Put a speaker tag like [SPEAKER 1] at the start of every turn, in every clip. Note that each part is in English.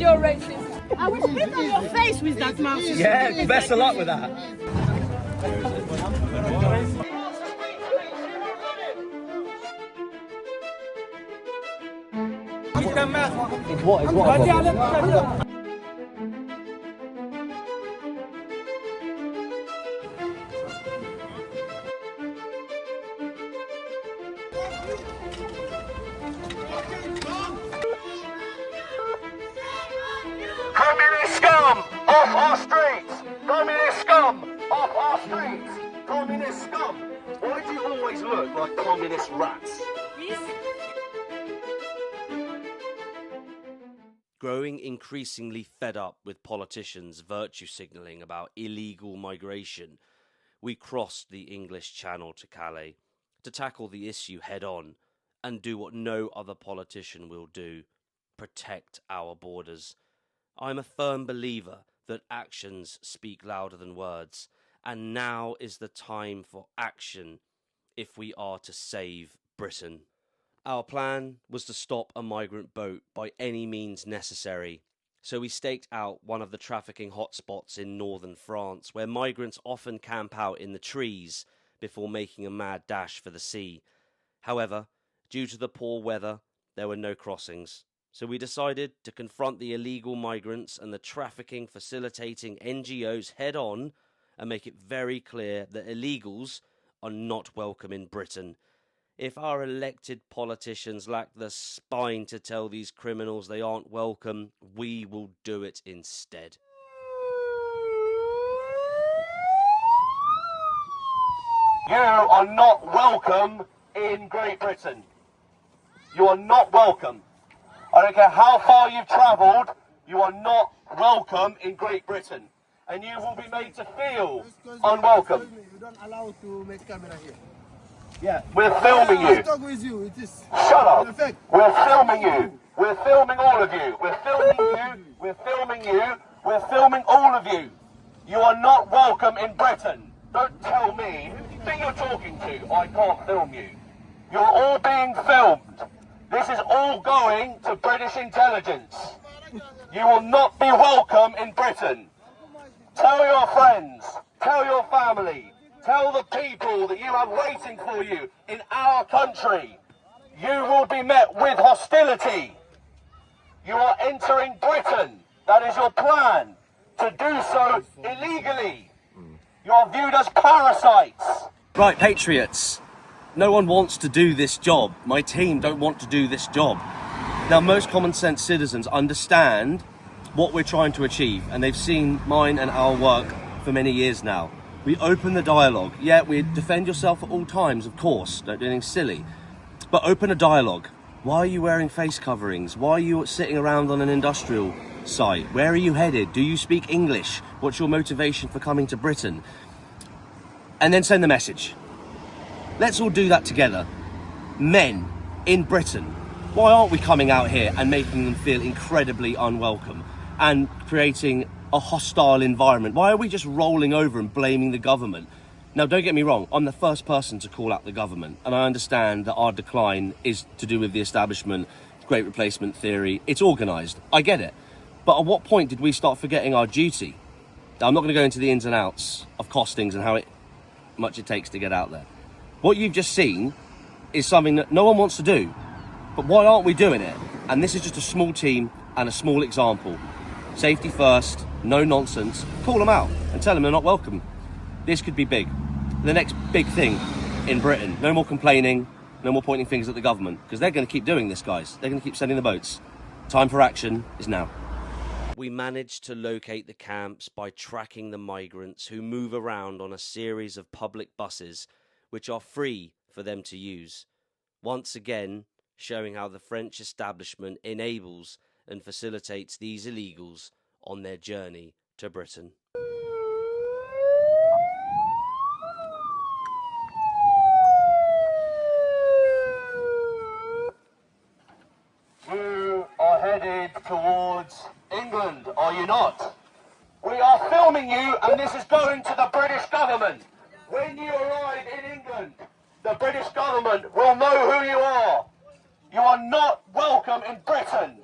[SPEAKER 1] You're racist.
[SPEAKER 2] I will spit on your face with that mouth.
[SPEAKER 3] Yeah, best of luck with that. It's what?
[SPEAKER 4] Communist scum off our streets! Communist scum off our streets! Communist scum! Why do you always look like communist rats?
[SPEAKER 5] Growing increasingly fed up with politicians virtue signalling about illegal migration, we crossed the English Channel to Calais to tackle the issue head on and do what no other politician will do: protect our borders. I'm a firm believer that actions speak louder than words, and now is the time for action if we are to save Britain. Our plan was to stop a migrant boat by any means necessary, so we staked out one of the trafficking hotspots in northern France, where migrants often camp out in the trees before making a mad dash for the sea. However, due to the poor weather, there were no crossings, so we decided to confront the illegal migrants and the trafficking facilitating NGOs head on and make it very clear that illegals are not welcome in Britain. If our elected politicians lack the spine to tell these criminals they aren't welcome, we will do it instead.
[SPEAKER 4] You are not welcome in Great Britain. You are not welcome. I don't care how far you've travelled, you are not welcome in Great Britain. And you will be made to feel unwelcome.
[SPEAKER 6] You don't allow to make camera here.
[SPEAKER 4] Yeah, we're filming you.
[SPEAKER 6] Talk with you. It is.
[SPEAKER 4] Shut up.
[SPEAKER 6] Effect.
[SPEAKER 4] We're filming you. We're filming all of you. We're filming you. We're filming you. We're filming all of you. You are not welcome in Britain. Don't tell me who you're talking to. I can't film you. You're all being filmed. This is all going to British intelligence. You will not be welcome in Britain. Tell your friends. Tell your family. Tell the people that you have waiting for you in our country. You will be met with hostility. You are entering Britain. That is your plan. To do so illegally. You are viewed as parasites.
[SPEAKER 3] Right, patriots. No one wants to do this job. My team don't want to do this job. Now, most common sense citizens understand what we're trying to achieve, and they've seen mine and our work for many years now. We open the dialogue. Yeah, we defend yourself at all times, of course. Don't do anything silly. But open a dialogue. Why are you wearing face coverings? Why are you sitting around on an industrial site? Where are you headed? Do you speak English? What's your motivation for coming to Britain? And then send the message. Let's all do that together. Men in Britain, why aren't we coming out here and making them feel incredibly unwelcome and creating a hostile environment? Why are we just rolling over and blaming the government? Now, don't get me wrong, I'm the first person to call out the government, and I understand that our decline is to do with the establishment, great replacement theory. It's organised. I get it. But at what point did we start forgetting our duty? Now, I'm not going to go into the ins and outs of costings and how much it takes to get out there. What you've just seen is something that no one wants to do. But why aren't we doing it? And this is just a small team and a small example. Safety first, no nonsense. Call them out and tell them they're not welcome. This could be big. The next big thing in Britain. No more complaining, no more pointing fingers at the government, because they're going to keep doing this, guys. They're going to keep sending the boats. Time for action is now.
[SPEAKER 5] We managed to locate the camps by tracking the migrants who move around on a series of public buses which are free for them to use. Once again, showing how the French establishment enables and facilitates these illegals on their journey to Britain.
[SPEAKER 4] You are headed towards England, are you not? We are filming you, and this is going to the British government. When you arrive in England, the British government will know who you are. You are not welcome in Britain.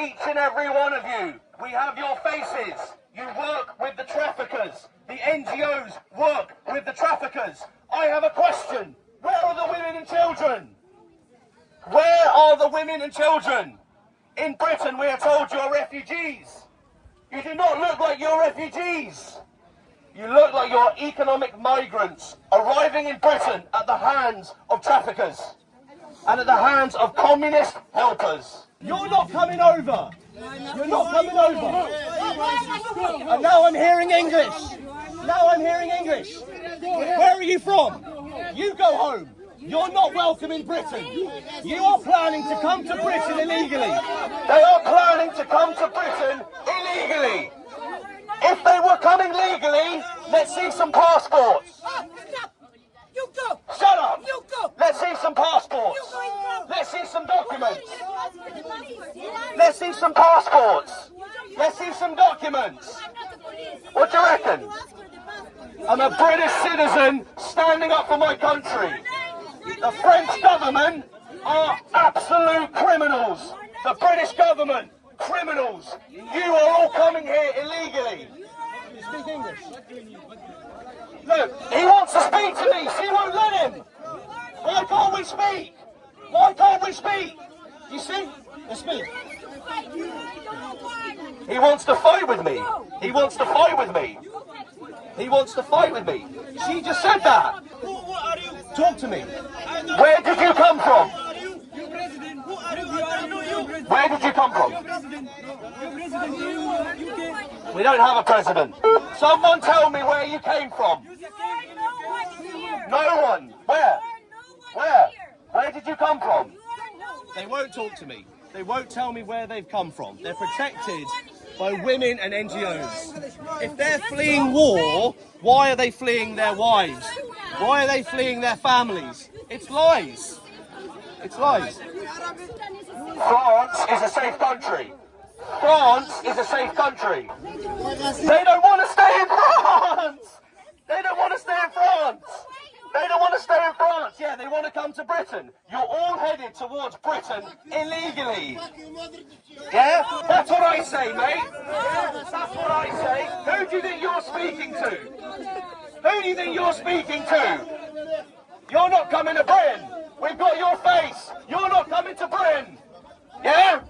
[SPEAKER 4] Each and every one of you, we have your faces. You work with the traffickers. The NGOs work with the traffickers. I have a question. Where are the women and children? Where are the women and children? In Britain, we are told you're refugees. You do not look like you're refugees. You look like you're economic migrants arriving in Britain at the hands of traffickers and at the hands of communist helpers. You're not coming over. You're not coming over. And now I'm hearing English. Now I'm hearing English. Where are you from? You go home. You're not welcome in Britain. You are planning to come to Britain illegally. They are planning to come to Britain illegally. If they were coming legally, let's see some passports.
[SPEAKER 2] You go.
[SPEAKER 4] Shut up.
[SPEAKER 2] You go.
[SPEAKER 4] Let's see some passports. Let's see some documents. Let's see some passports. Let's see some documents. What do you reckon? I'm a British citizen standing up for my country. The French government are absolute criminals. The British government, criminals. You are all coming here illegally. You speak English? Look, he wants to speak to me. She won't let him. Why can't we speak? Why can't we speak? You see? Let's speak. He wants to fight with me. He wants to fight with me. He wants to fight with me. She just said that. Talk to me. Where did you come from? Where did you come from? We don't have a president. Someone tell me where you came from. No one. Where? Where? Where did you come from? They won't talk to me. They won't tell me where they've come from. They're protected by women and NGOs. If they're fleeing war, why are they fleeing their wives? Why are they fleeing their families? It's lies. It's lies. France is a safe country. France is a safe country. They don't want to stay in France. They don't want to stay in France. They don't want to stay in France. Yeah, they want to come to Britain. You're all headed towards Britain illegally. Yeah? That's what I say, mate. That's what I say. Who do you think you're speaking to? Who do you think you're speaking to? You're not coming to Britain. We've got your face. You're not coming to Britain. Yeah?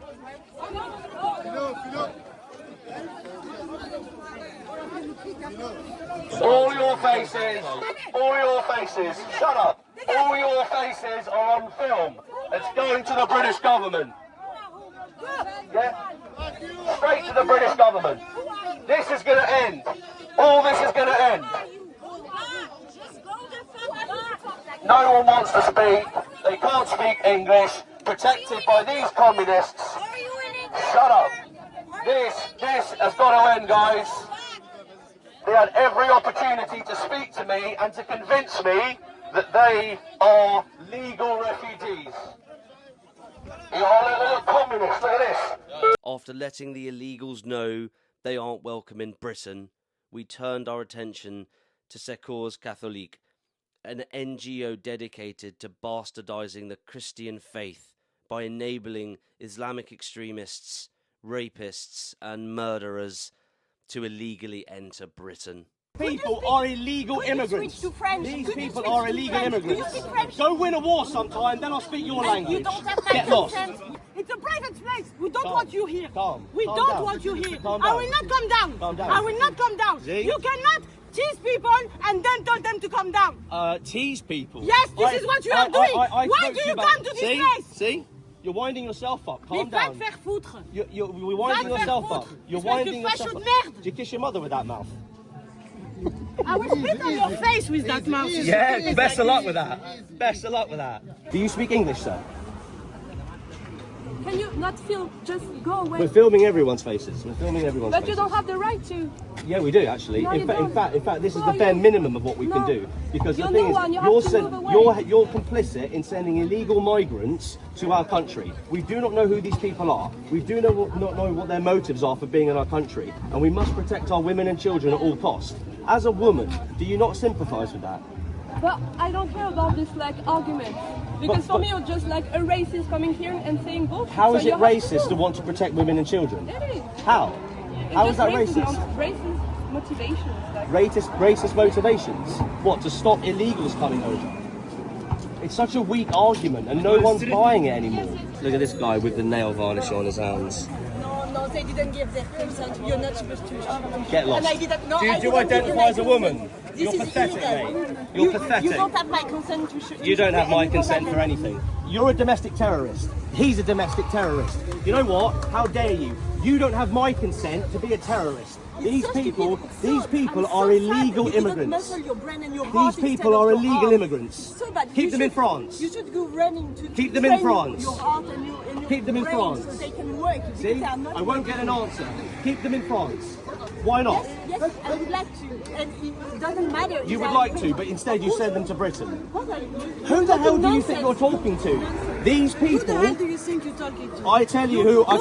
[SPEAKER 4] All your faces, shut up. All your faces are on film. It's going to the British government. Yeah? Straight to the British government. This is going to end. All this is going to end. No one wants to speak. They can't speak English. Protected by these communists. Shut up. This has got to end, guys. They had every opportunity to speak to me and to convince me that they are legal refugees. You are little communists, look at this.
[SPEAKER 5] After letting the illegals know they aren't welcome in Britain, we turned our attention to Secours Catholique, an NGO dedicated to bastardizing the Christian faith by enabling Islamic extremists, rapists and murderers to illegally enter Britain.
[SPEAKER 4] People are illegal immigrants. These people are illegal immigrants. Go win a war sometime, then I'll speak your language.
[SPEAKER 2] You don't have
[SPEAKER 4] Get lost.
[SPEAKER 2] It's a private place. We don't
[SPEAKER 4] Calm.
[SPEAKER 2] want you here.
[SPEAKER 4] Calm.
[SPEAKER 2] We
[SPEAKER 4] Calm
[SPEAKER 2] don't
[SPEAKER 4] down.
[SPEAKER 2] want you here.
[SPEAKER 4] Calm
[SPEAKER 2] I
[SPEAKER 4] down.
[SPEAKER 2] will not come down.
[SPEAKER 4] Calm down.
[SPEAKER 2] I will not come down.
[SPEAKER 4] See?
[SPEAKER 2] You cannot tease people and then tell them to come down.
[SPEAKER 4] Tease people.
[SPEAKER 2] Yes, this is what you are doing. Why
[SPEAKER 4] spoke
[SPEAKER 2] do
[SPEAKER 4] to
[SPEAKER 2] you
[SPEAKER 4] about-
[SPEAKER 2] come to this
[SPEAKER 4] See?
[SPEAKER 2] place?
[SPEAKER 4] See? You're winding yourself up. Calm
[SPEAKER 2] Mais va
[SPEAKER 4] down.
[SPEAKER 2] te faire foutre.
[SPEAKER 4] You're winding
[SPEAKER 2] Va te
[SPEAKER 4] yourself
[SPEAKER 2] faire
[SPEAKER 4] up.
[SPEAKER 2] foutre.
[SPEAKER 4] You're
[SPEAKER 2] Espèce de
[SPEAKER 4] winding yourself
[SPEAKER 2] facho
[SPEAKER 4] up.
[SPEAKER 2] de merde.
[SPEAKER 4] Did you kiss your mother with that mouth?
[SPEAKER 2] I will spit on your face with that mouth.
[SPEAKER 4] Yeah, best of luck with that. Best of luck with that. Do you speak English, sir?
[SPEAKER 1] Can you not film? Just go away.
[SPEAKER 4] We're filming everyone's faces. We're filming everyone's
[SPEAKER 1] But
[SPEAKER 4] faces.
[SPEAKER 1] you don't have the right to.
[SPEAKER 4] Yeah, we do actually.
[SPEAKER 1] No,
[SPEAKER 4] in
[SPEAKER 1] you
[SPEAKER 4] fact,
[SPEAKER 1] don't.
[SPEAKER 4] this is
[SPEAKER 1] No,
[SPEAKER 4] the bare
[SPEAKER 1] you-
[SPEAKER 4] minimum of what we can
[SPEAKER 1] No.
[SPEAKER 4] do. Because
[SPEAKER 1] You're
[SPEAKER 4] the thing
[SPEAKER 1] no
[SPEAKER 4] is,
[SPEAKER 1] one. You have to move away.
[SPEAKER 4] you're complicit in sending illegal migrants to our country. We do not know who these people are. We do not know what their motives are for being in our country, and we must protect our women and children at all costs. As a woman, do you not sympathise with that?
[SPEAKER 1] But I don't care about this like argument. Because for me it's just like a racist coming here and saying bullshit.
[SPEAKER 3] How is
[SPEAKER 1] So
[SPEAKER 3] it
[SPEAKER 1] you have
[SPEAKER 3] racist to want to protect women and children?
[SPEAKER 1] It is.
[SPEAKER 3] How? How is that racist?
[SPEAKER 1] Racist motivations. Like.
[SPEAKER 3] Racist motivations? What, to stop illegals coming over? It's such a weak argument and no one's buying it anymore. Look at this guy with the nail varnish on his hands.
[SPEAKER 2] No, they didn't give their consent. You're not supposed to.
[SPEAKER 3] Get lost.
[SPEAKER 2] And I didn't, no,
[SPEAKER 3] Do you
[SPEAKER 2] I didn't
[SPEAKER 3] identify as a
[SPEAKER 2] give my
[SPEAKER 3] woman?
[SPEAKER 2] consent.
[SPEAKER 3] You're
[SPEAKER 2] This is
[SPEAKER 3] pathetic,
[SPEAKER 2] illegal.
[SPEAKER 3] mate. You're pathetic.
[SPEAKER 2] You don't have my consent to shoot.
[SPEAKER 3] You don't have my consent for anything. You're a domestic terrorist. He's a domestic terrorist. You know what? How dare you? You don't have my consent to be a terrorist. These people are illegal immigrants. These people are illegal immigrants. Keep them in France.
[SPEAKER 2] You should go running to
[SPEAKER 3] Keep them in France.
[SPEAKER 2] Your heart and your
[SPEAKER 3] Keep them in
[SPEAKER 2] brain
[SPEAKER 3] France.
[SPEAKER 2] so they can work.
[SPEAKER 3] See? I won't get an answer. Keep them in France. Why not?
[SPEAKER 2] Yes, I would like to. And it doesn't matter.
[SPEAKER 3] You would like to, but instead you send them to Britain.
[SPEAKER 2] What are you?
[SPEAKER 3] Who the hell do you think you're talking to? These
[SPEAKER 2] Who the hell
[SPEAKER 3] people.
[SPEAKER 2] do you think you're talking to?
[SPEAKER 3] I tell you who. I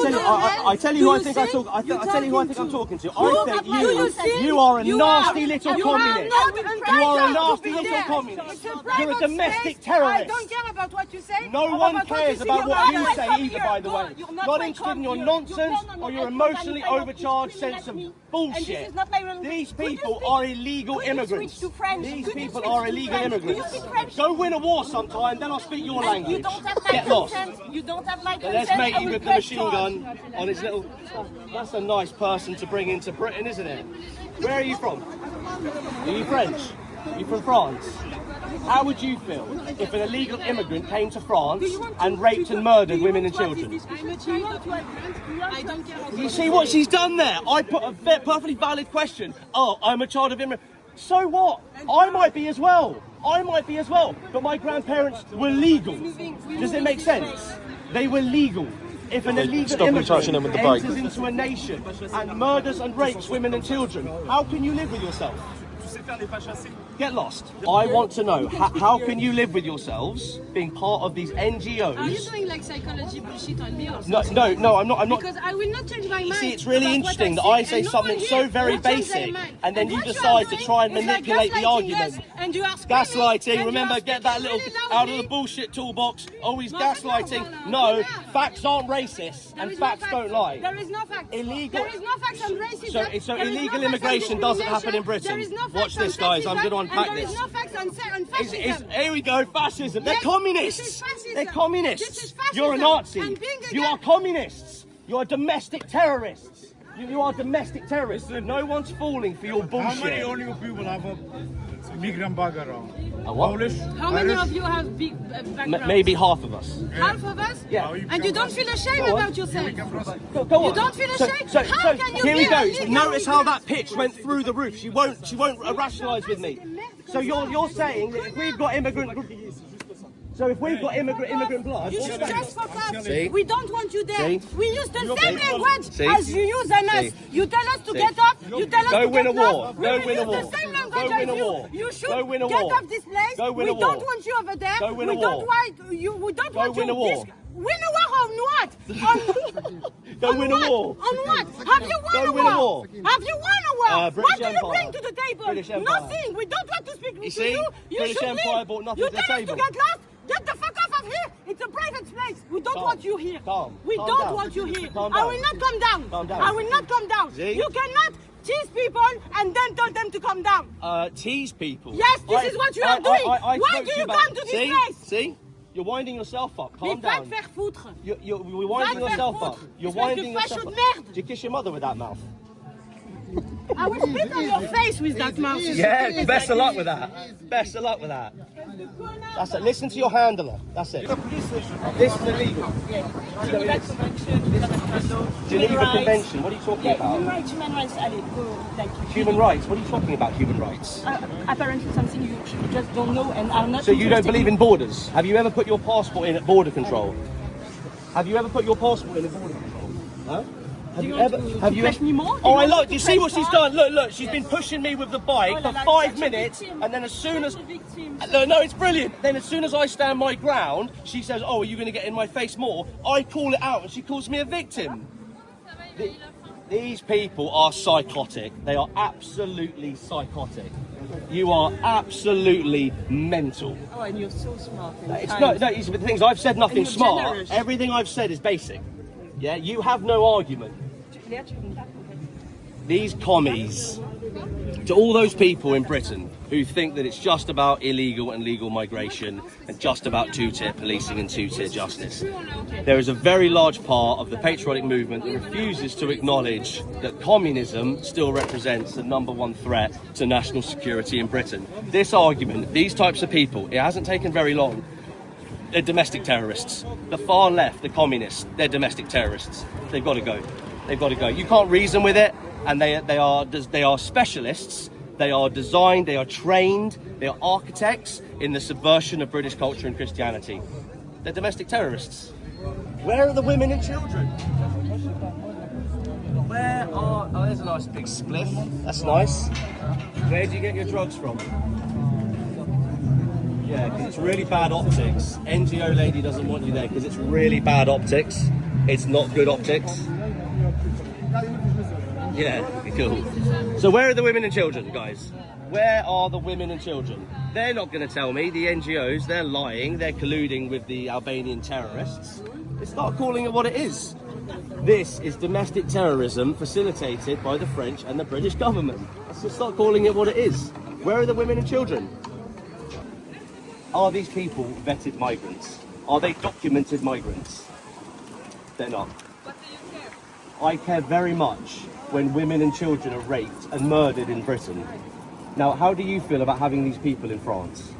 [SPEAKER 3] tell you who I think I
[SPEAKER 2] think
[SPEAKER 3] talk. I
[SPEAKER 2] you're
[SPEAKER 3] tell you who I think I'm
[SPEAKER 2] talking
[SPEAKER 3] talking to.
[SPEAKER 2] Who
[SPEAKER 3] I think
[SPEAKER 2] do you think
[SPEAKER 3] you are a
[SPEAKER 2] you
[SPEAKER 3] nasty
[SPEAKER 2] are?
[SPEAKER 3] little
[SPEAKER 2] You
[SPEAKER 3] communist.
[SPEAKER 2] are not
[SPEAKER 3] You are a
[SPEAKER 2] entitled to
[SPEAKER 3] nasty
[SPEAKER 2] be
[SPEAKER 3] little
[SPEAKER 2] there.
[SPEAKER 3] communist.
[SPEAKER 2] It's a
[SPEAKER 3] You're a
[SPEAKER 2] private
[SPEAKER 3] domestic
[SPEAKER 2] space.
[SPEAKER 3] terrorist.
[SPEAKER 2] I don't care about what you say.
[SPEAKER 3] No
[SPEAKER 2] or
[SPEAKER 3] one
[SPEAKER 2] about
[SPEAKER 3] cares
[SPEAKER 2] you
[SPEAKER 3] about
[SPEAKER 2] say.
[SPEAKER 3] what
[SPEAKER 2] You're
[SPEAKER 3] you
[SPEAKER 2] not
[SPEAKER 3] say
[SPEAKER 2] welcome
[SPEAKER 3] either,
[SPEAKER 2] here.
[SPEAKER 3] by the way.
[SPEAKER 2] You're
[SPEAKER 3] Not interested in your nonsense or your emotionally overcharged sense of bullshit. These people are illegal immigrants. These people are illegal immigrants. Go win a war sometime, then I'll speak your
[SPEAKER 2] You
[SPEAKER 3] language.
[SPEAKER 2] don't have my
[SPEAKER 3] Get lost.
[SPEAKER 2] consent. You don't have my consent.
[SPEAKER 3] Let's make
[SPEAKER 2] I
[SPEAKER 3] you
[SPEAKER 2] will
[SPEAKER 3] with the
[SPEAKER 2] press
[SPEAKER 3] machine
[SPEAKER 2] charge.
[SPEAKER 3] gun on his little... That's a nice person to bring into Britain, isn't it? Where are you from? Are you French? Are you from France? How would you feel if an illegal immigrant came to France and raped and murdered women and children?
[SPEAKER 2] I don't care.
[SPEAKER 3] You see what she's done there? I put a perfectly valid question. Oh, I'm a child of immigrant. So what? I might be as well. I might be as well. But my grandparents were legal. Does it make sense? They were legal. If an illegal immigrant enters into a nation and murders and rapes women and children, how can you live with yourself? Get lost. I want to know, how can you live with yourselves being part of these NGOs?
[SPEAKER 7] Are you doing like psychology bullshit on me or something?
[SPEAKER 3] No, I'm not.
[SPEAKER 7] Because I will not change my mind.
[SPEAKER 3] You see, it's really
[SPEAKER 7] about
[SPEAKER 3] interesting that
[SPEAKER 7] what
[SPEAKER 3] I say
[SPEAKER 7] and no
[SPEAKER 3] something
[SPEAKER 7] one
[SPEAKER 3] so
[SPEAKER 7] here
[SPEAKER 3] very
[SPEAKER 7] will change their
[SPEAKER 3] basic,
[SPEAKER 7] mind.
[SPEAKER 3] and then you
[SPEAKER 7] what
[SPEAKER 3] decide
[SPEAKER 7] are
[SPEAKER 3] to
[SPEAKER 7] doing
[SPEAKER 3] try and
[SPEAKER 7] is like
[SPEAKER 3] manipulate the
[SPEAKER 7] gaslighting
[SPEAKER 3] argument.
[SPEAKER 7] us, and you are screaming,
[SPEAKER 3] Gaslighting,
[SPEAKER 7] and you
[SPEAKER 3] remember,
[SPEAKER 7] are
[SPEAKER 3] get that
[SPEAKER 7] speaking
[SPEAKER 3] little
[SPEAKER 7] really
[SPEAKER 3] out of the
[SPEAKER 7] loudly.
[SPEAKER 3] bullshit toolbox. Always
[SPEAKER 7] No,
[SPEAKER 3] gaslighting.
[SPEAKER 7] no,
[SPEAKER 3] No, facts aren't racist,
[SPEAKER 7] There
[SPEAKER 3] and
[SPEAKER 7] is no
[SPEAKER 3] facts
[SPEAKER 7] fact.
[SPEAKER 3] don't lie.
[SPEAKER 7] There is no fact.
[SPEAKER 3] Illegal-
[SPEAKER 7] There is no facts on racism.
[SPEAKER 3] So
[SPEAKER 7] There is no
[SPEAKER 3] illegal
[SPEAKER 7] facts on
[SPEAKER 3] immigration doesn't happen in
[SPEAKER 7] discrimination.
[SPEAKER 3] Britain.
[SPEAKER 7] There is no
[SPEAKER 3] Watch
[SPEAKER 7] facts on
[SPEAKER 3] this, guys. I'm
[SPEAKER 7] sexism,
[SPEAKER 3] going to unpack
[SPEAKER 7] and
[SPEAKER 3] this.
[SPEAKER 7] There is no facts on fascism.
[SPEAKER 3] Here we go, fascism. They're
[SPEAKER 7] Yes,
[SPEAKER 3] communists.
[SPEAKER 7] this is fascism.
[SPEAKER 3] They're communists.
[SPEAKER 7] This is fascism.
[SPEAKER 3] You're a Nazi.
[SPEAKER 7] And being a
[SPEAKER 3] You
[SPEAKER 7] guy-
[SPEAKER 3] are communists. You are domestic terrorists. You are domestic terrorists. No one's falling for your
[SPEAKER 8] How many
[SPEAKER 3] bullshit.
[SPEAKER 8] only people have a migrant background?
[SPEAKER 3] A what?
[SPEAKER 8] Polish?
[SPEAKER 7] How many
[SPEAKER 8] Irish?
[SPEAKER 7] of you have big backgrounds?
[SPEAKER 3] Maybe half of us.
[SPEAKER 7] Half of us?
[SPEAKER 3] Yeah.
[SPEAKER 7] And you don't feel ashamed
[SPEAKER 3] Go on.
[SPEAKER 7] about yourself?
[SPEAKER 3] Go on.
[SPEAKER 7] You don't feel ashamed? How can you
[SPEAKER 3] here
[SPEAKER 7] be
[SPEAKER 3] we go.
[SPEAKER 7] a legal
[SPEAKER 3] Notice how
[SPEAKER 7] immigrant?
[SPEAKER 3] that pitch went through the roof. She won't rationalise with me. So you're saying that if we've got immigrant blood,
[SPEAKER 2] You should just fuck up.
[SPEAKER 3] See?
[SPEAKER 2] We don't want you there.
[SPEAKER 3] See?
[SPEAKER 2] We use the same language
[SPEAKER 3] See?
[SPEAKER 2] as you use on us.
[SPEAKER 3] See?
[SPEAKER 2] You tell us to
[SPEAKER 3] See?
[SPEAKER 2] get off. You tell us
[SPEAKER 3] Go
[SPEAKER 2] to
[SPEAKER 3] win
[SPEAKER 2] get
[SPEAKER 3] a war.
[SPEAKER 2] off.
[SPEAKER 3] Go
[SPEAKER 2] We
[SPEAKER 3] win a
[SPEAKER 2] use
[SPEAKER 3] war.
[SPEAKER 2] the same language
[SPEAKER 3] Go win
[SPEAKER 2] as
[SPEAKER 3] a
[SPEAKER 2] you.
[SPEAKER 3] war.
[SPEAKER 2] You should
[SPEAKER 3] Go win a
[SPEAKER 2] get
[SPEAKER 3] war.
[SPEAKER 2] off this place.
[SPEAKER 3] Go win
[SPEAKER 2] We
[SPEAKER 3] a
[SPEAKER 2] don't
[SPEAKER 3] war.
[SPEAKER 2] want you over there.
[SPEAKER 3] Go win a
[SPEAKER 2] We
[SPEAKER 3] war.
[SPEAKER 2] don't want you. We don't
[SPEAKER 3] Go
[SPEAKER 2] want
[SPEAKER 3] win
[SPEAKER 2] you.
[SPEAKER 3] a war.
[SPEAKER 2] Win a war on what?
[SPEAKER 3] Go
[SPEAKER 2] On
[SPEAKER 3] win a
[SPEAKER 2] what?
[SPEAKER 3] war.
[SPEAKER 2] On what? Have you won
[SPEAKER 3] Go
[SPEAKER 2] a
[SPEAKER 3] win a
[SPEAKER 2] war?
[SPEAKER 3] war.
[SPEAKER 2] Have you won a war?
[SPEAKER 3] British
[SPEAKER 2] What do you
[SPEAKER 3] Empire.
[SPEAKER 2] bring to the table?
[SPEAKER 3] British Empire.
[SPEAKER 2] Nothing. We don't want to speak to
[SPEAKER 3] see?
[SPEAKER 2] you. You
[SPEAKER 3] British
[SPEAKER 2] should
[SPEAKER 3] Empire
[SPEAKER 2] leave.
[SPEAKER 3] brought nothing
[SPEAKER 2] You
[SPEAKER 3] to the
[SPEAKER 2] tell us
[SPEAKER 3] table.
[SPEAKER 2] to get lost. Get the fuck off of here. It's a private place. We don't
[SPEAKER 3] Calm.
[SPEAKER 2] want you here.
[SPEAKER 3] Calm.
[SPEAKER 2] We
[SPEAKER 3] Calm
[SPEAKER 2] don't
[SPEAKER 3] down.
[SPEAKER 2] want you here.
[SPEAKER 3] Calm
[SPEAKER 2] I
[SPEAKER 3] down.
[SPEAKER 2] will not come down.
[SPEAKER 3] Calm down.
[SPEAKER 2] I will not come down.
[SPEAKER 3] See?
[SPEAKER 2] You cannot tease people and then tell them to come down.
[SPEAKER 3] Tease people.
[SPEAKER 2] Yes, this is what you are doing. Why
[SPEAKER 3] spoke
[SPEAKER 2] do
[SPEAKER 3] to
[SPEAKER 2] you
[SPEAKER 3] about-
[SPEAKER 2] come to this place?
[SPEAKER 3] See? You're winding yourself up. Calm
[SPEAKER 2] Mais va
[SPEAKER 3] down.
[SPEAKER 2] te faire foutre.
[SPEAKER 3] You're winding
[SPEAKER 2] Va te
[SPEAKER 3] yourself
[SPEAKER 2] faire
[SPEAKER 3] up.
[SPEAKER 2] foutre.
[SPEAKER 3] You're
[SPEAKER 2] Espèce de
[SPEAKER 3] winding yourself
[SPEAKER 2] facho
[SPEAKER 3] up.
[SPEAKER 2] de merde.
[SPEAKER 3] Did you kiss your mother with that mouth?
[SPEAKER 2] I will spit on your face with that mouth.
[SPEAKER 3] Yeah, best of luck with that. Best of luck with that. That's it. Listen to your handler. That's it. This is illegal. Geneva Convention. What are you talking about?
[SPEAKER 2] Human rights, allez, go, like,
[SPEAKER 3] Human rights. What are you talking about? Human rights.
[SPEAKER 2] apparently something you just don't know and are not
[SPEAKER 3] So you don't
[SPEAKER 2] interested
[SPEAKER 3] believe in borders? Have you ever put your passport in at border control? Have you ever put your passport in at border control? Huh? Have you ever? Have you?
[SPEAKER 2] press me more?
[SPEAKER 3] Oh, I
[SPEAKER 2] You want
[SPEAKER 3] like.
[SPEAKER 2] to
[SPEAKER 3] You see what
[SPEAKER 2] press
[SPEAKER 3] she's
[SPEAKER 2] more?
[SPEAKER 3] done? Look, she's been pushing me with the bike
[SPEAKER 2] Oh,
[SPEAKER 3] for
[SPEAKER 2] la,
[SPEAKER 3] 5
[SPEAKER 2] such a
[SPEAKER 3] minutes,
[SPEAKER 2] victim.
[SPEAKER 3] and then as soon as
[SPEAKER 2] Such a victim.
[SPEAKER 3] no, it's brilliant. Then as soon as I stand my ground, she says, "Oh, are you going to get in my face more?" I call it out, and she calls me a victim. These people are psychotic. They are absolutely psychotic. You are absolutely mental.
[SPEAKER 2] Oh, and you're so smart.
[SPEAKER 3] It's not, no, it's the things I've said nothing
[SPEAKER 2] And you're
[SPEAKER 3] smart.
[SPEAKER 2] generous.
[SPEAKER 3] Everything I've said is basic. Yeah, you have no argument. These commies, to all those people in Britain who think that it's just about illegal and legal migration and just about two-tier policing and two-tier justice, there is a very large part of the patriotic movement that refuses to acknowledge that communism still represents the #1 threat to national security in Britain. This argument, these types of people, it hasn't taken very long. They're domestic terrorists. The far left, the communists, they're domestic terrorists. They've got to go. They've got to go. You can't reason with it, and they are specialists. They are designed, they are trained, they are architects in the subversion of British culture and Christianity. They're domestic terrorists. Where are the women and children? Where are... Oh, there's a nice big spliff. That's nice. Where do you get your drugs from? Yeah, because it's really bad optics. NGO lady doesn't want you there because it's really bad optics. It's not good optics. Yeah, cool. So where are the women and children, guys? Where are the women and children? They're not going to tell me. The NGOs, they're lying. They're colluding with the Albanian terrorists. Let's start calling it what it is. This is domestic terrorism facilitated by the French and the British government. Let's just start calling it what it is. Where are the women and children? Are these people vetted migrants? Are they documented migrants? They're not.
[SPEAKER 1] What do you care?
[SPEAKER 3] I care very much when women and children are raped and murdered in Britain. Now, how do you feel about having these people in France?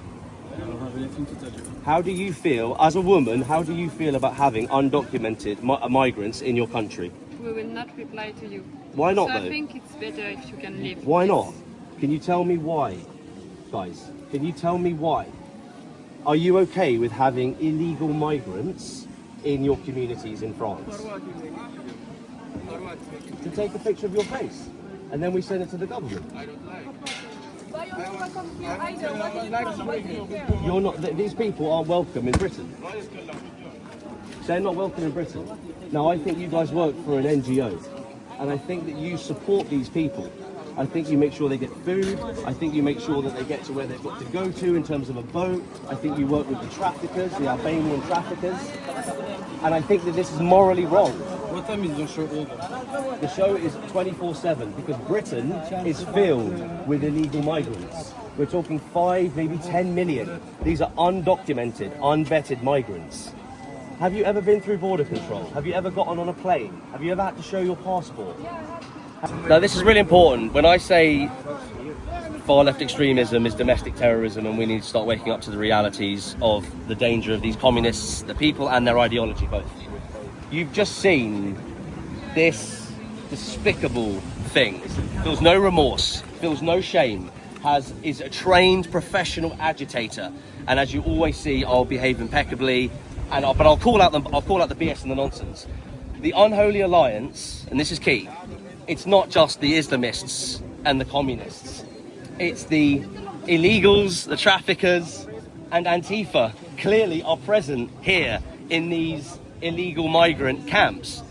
[SPEAKER 8] I don't have anything to tell you.
[SPEAKER 3] How do you feel, as a woman, how do you feel about having undocumented migrants in your country?
[SPEAKER 9] We will not reply to you.
[SPEAKER 3] Why not,
[SPEAKER 9] so
[SPEAKER 3] though?
[SPEAKER 9] I think it's better if you can leave.
[SPEAKER 3] Why not? Can you tell me why, guys? Can you tell me why? Are you okay with having illegal migrants in your communities in France? To take a picture of your face, and then we send it to the government.
[SPEAKER 1] Why are you welcome here either? What do you want? What do you care?
[SPEAKER 3] You're not. These people aren't welcome in Britain. They're not welcome in Britain. Now, I think you guys work for an NGO, and I think that you support these people. I think you make sure they get food. I think you make sure that they get to where they've got to go to in terms of a boat. I think you work with the traffickers, the Albanian traffickers. And I think that this is morally wrong.
[SPEAKER 8] What time is the show over?
[SPEAKER 3] The show is 24/7 because Britain is filled with illegal migrants. We're talking 5, maybe 10 million. These are undocumented, unvetted migrants. Have you ever been through border control? Have you ever gotten on a plane? Have you ever had to show your passport? Now, this is really important. When I say far left extremism is domestic terrorism and we need to start waking up to the realities of the danger of these communists, the people and their ideology both. You've just seen this despicable thing. Feels no remorse, feels no shame, is a trained professional agitator, and as you always see, I'll behave impeccably, but I'll call out the BS and the nonsense. The unholy alliance, and this is key, it's not just the Islamists and the communists. It's the illegals, the traffickers, and Antifa clearly are present here in these illegal migrant camps.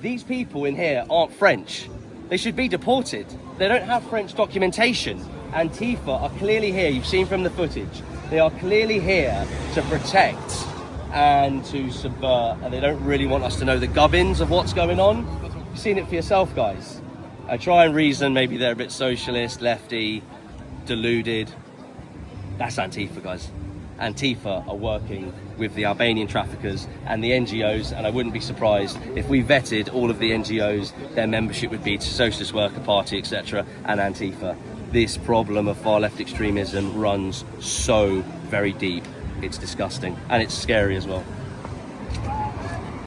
[SPEAKER 3] These people in here aren't French. They should be deported. They don't have French documentation. Antifa are clearly here. You've seen from the footage. They are clearly here to protect and to subvert, and they don't really want us to know the gubbins of what's going on. You've seen it for yourself, guys. I try and reason, maybe they're a bit socialist, lefty, deluded. That's Antifa, guys. Antifa are working with the Albanian traffickers and the NGOs, and I wouldn't be surprised if we vetted all of the NGOs, their membership would be to Socialist Worker Party, etc., and Antifa. This problem of far left extremism runs so very deep. It's disgusting, and it's scary as well.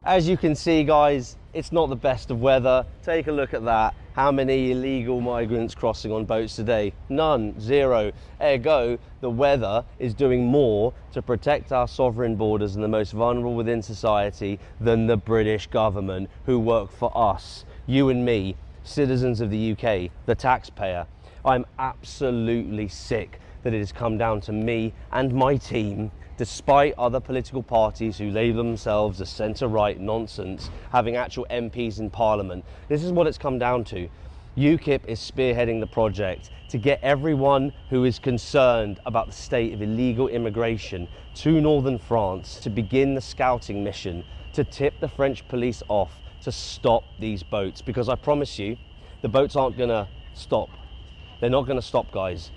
[SPEAKER 3] As you can see, guys, it's not the best of weather. Take a look at that. How many illegal migrants crossing on boats today? None, zero. Ergo, the weather is doing more to protect our sovereign borders and the most vulnerable within society than the British government, who work for us, you and me, citizens of the UK, the taxpayer. I'm absolutely sick that it has come down to me and my team, despite other political parties who label themselves as centre-right nonsense, having actual MPs in Parliament. This is what it's come down to. UKIP is spearheading the project to get everyone who is concerned about the state of illegal immigration to northern France to begin the scouting mission to tip the French police off to stop these boats. Because I promise you, the boats aren't going to stop. They're not going to stop, guys.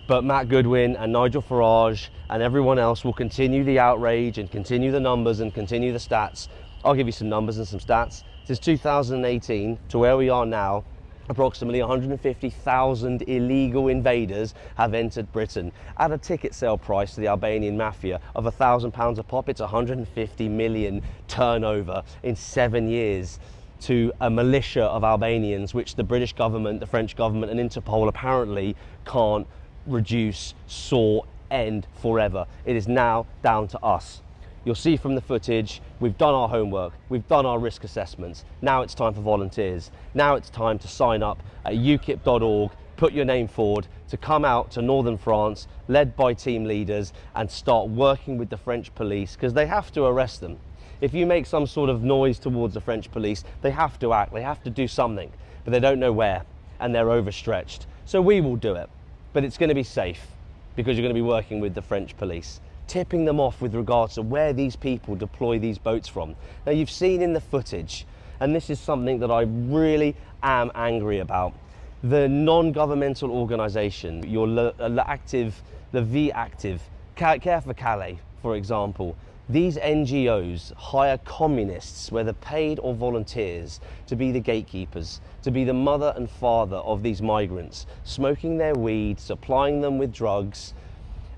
[SPEAKER 3] But Matt Goodwin and Nigel Farage and everyone else will continue the outrage and continue the numbers and continue the stats. I'll give you some numbers and some stats. Since 2018 to where we are now, approximately 150,000 illegal invaders have entered Britain. At a ticket sale price to the Albanian mafia of £1,000 a pop, it's 150 million turnover in 7 years to a militia of Albanians, which the British government, the French government and Interpol apparently can't reduce, saw, end forever. It is now down to us. You'll see from the footage, we've done our homework, we've done our risk assessments. Now it's time for volunteers. Now it's time to sign up at ukip.org, put your name forward to come out to northern France, led by team leaders, and start working with the French police, because they have to arrest them. If you make some sort of noise towards the French police, they have to act, they have to do something, but they don't know where, and they're overstretched. So we will do it, but it's going to be safe, because you're going to be working with the French police, tipping them off with regards to where these people deploy these boats from. Now, you've seen in the footage, and this is something that I really am angry about, the non-governmental organisation, your active, the V-Active, Care for Calais, for example. These NGOs hire communists, whether paid or volunteers, to be the gatekeepers, to be the mother and father of these migrants, smoking their weed, supplying them with drugs.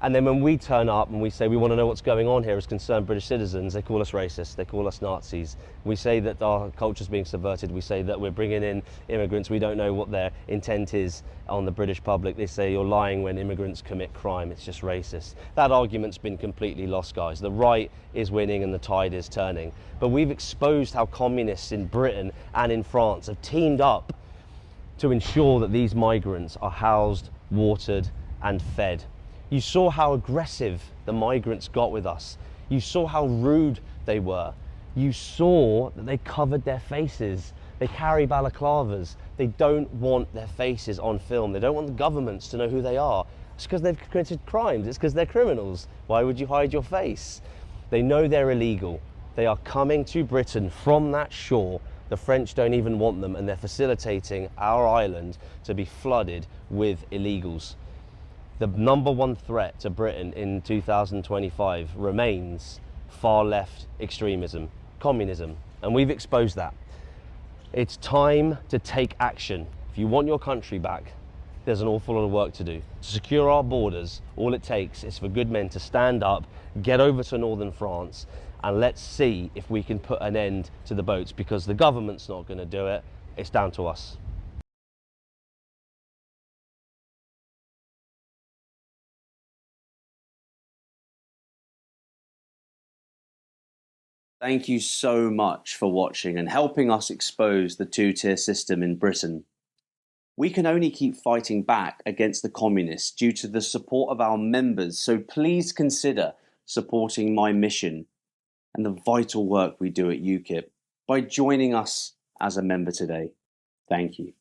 [SPEAKER 3] And then when we turn up and we say we want to know what's going on here as concerned British citizens, they call us racist, they call us Nazis. We say that our culture's being subverted, we say that we're bringing in immigrants, we don't know what their intent is on the British public. They say you're lying when immigrants commit crime, it's just racist. That argument's been completely lost, guys. The right is winning and the tide is turning. But we've exposed how communists in Britain and in France have teamed up to ensure that these migrants are housed, watered and fed. You saw how aggressive the migrants got with us. You saw how rude they were. You saw that they covered their faces. They carry balaclavas. They don't want their faces on film. They don't want the governments to know who they are. It's because they've committed crimes. It's because they're criminals. Why would you hide your face? They know they're illegal. They are coming to Britain from that shore. The French don't even want them, and they're facilitating our island to be flooded with illegals. The number one threat to Britain in 2025 remains far left extremism, communism, and we've exposed that. It's time to take action. If you want your country back, there's an awful lot of work to do. To secure our borders, all it takes is for good men to stand up, get over to northern France, and let's see if we can put an end to the boats, because the government's not going to do it. It's down to us.
[SPEAKER 5] Thank you so much for watching and helping us expose the two-tier system in Britain. We can only keep fighting back against the communists due to the support of our members, so please consider supporting my mission and the vital work we do at UKIP by joining us as a member today. Thank you.